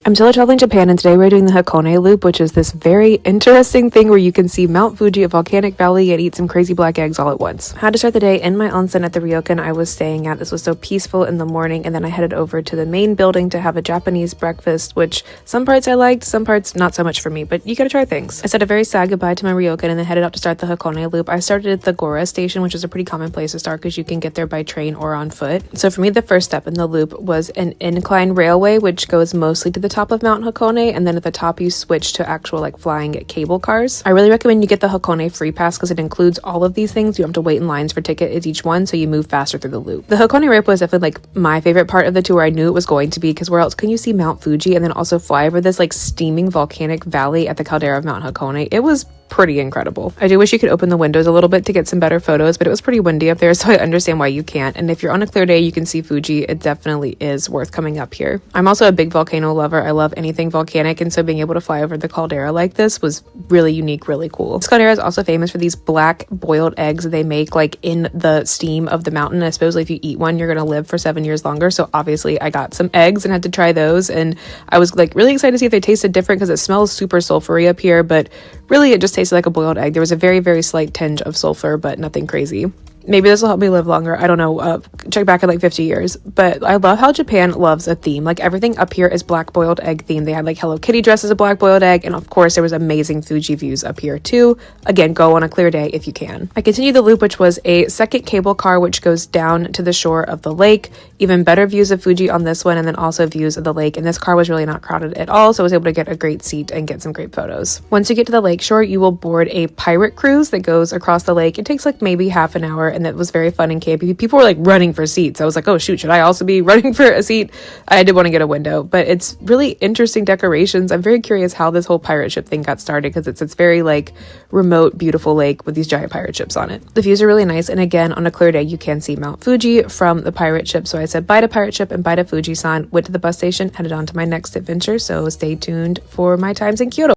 I'm solo traveling Japan, and today we're doing the Hakone Loop, which is this very interesting thing where you can see Mount Fuji, a volcanic valley, and eat some crazy black eggs all at once. I had to start the day in my onsen at the ryokan I was staying at. This was so peaceful in the morning, and then I headed over to the main building to have a Japanese breakfast, which some parts I liked, some parts not so much for me, but you gotta try things. I said a very sad goodbye to my ryokan and then headed out to start the Hakone Loop. I started at the Gora station, which is a pretty common place to start because you can get there by train or on foot. So for me, the first step in the loop was an incline railway, which goes mostly to the top of Mount Hakone, and then at the top you switch to actual like flying cable cars. I really recommend you get the Hakone free pass because it includes all of these things. You don't have to wait in lines for tickets each one, so you move faster through the loop. The Hakone Rip was definitely like my favorite part of the tour. I knew it was going to be, because where else can you see Mount Fuji and then also fly over this like steaming volcanic valley at the caldera of Mount Hakone? It was pretty incredible. I do wish you could open the windows a little bit to get some better photos, but it was pretty windy up there, so I understand why you can't. And if you're on a clear day you can see Fuji, it definitely is worth coming up here. I'm also a big volcano lover. I love anything volcanic, and so being able to fly over the caldera like this was really unique, really cool. This caldera is also famous for these black boiled eggs they make like in the steam of the mountain. And supposedly if you eat one, you're gonna live for 7 years longer. So obviously I got some eggs and had to try those, and I was like really excited to see if they tasted different because it smells super sulfury up here, but really it just tasted like a boiled egg. There was a very, very slight tinge of sulfur, but nothing crazy. Maybe this will help me live longer. I don't know. Check back in like 50 years. But I love how Japan loves a theme. Like everything up here is black boiled egg themed. They had like Hello Kitty dressed as a black boiled egg. And of course there was amazing Fuji views up here too. Again, go on a clear day if you can. I continued the loop, which was a second cable car which goes down to the shore of the lake. Even better views of Fuji on this one, and then also views of the lake. And this car was really not crowded at all, so I was able to get a great seat and get some great photos. Once you get to the lakeshore, you will board a pirate cruise that goes across the lake. It takes like maybe half an hour, and it was very fun and campy. People were like running for seats. I was like, oh shoot, should I also be running for a seat? I did want to get a window, but it's really interesting decorations. I'm very curious how this whole pirate ship thing got started, because it's very like remote, beautiful lake with these giant pirate ships on it. The views are really nice, and again, on a clear day, you can see Mount Fuji from the pirate ship. So I said bye to pirate ship and bye to Fuji-san, went to the bus station, headed on to my next adventure, so stay tuned for my times in Kyoto.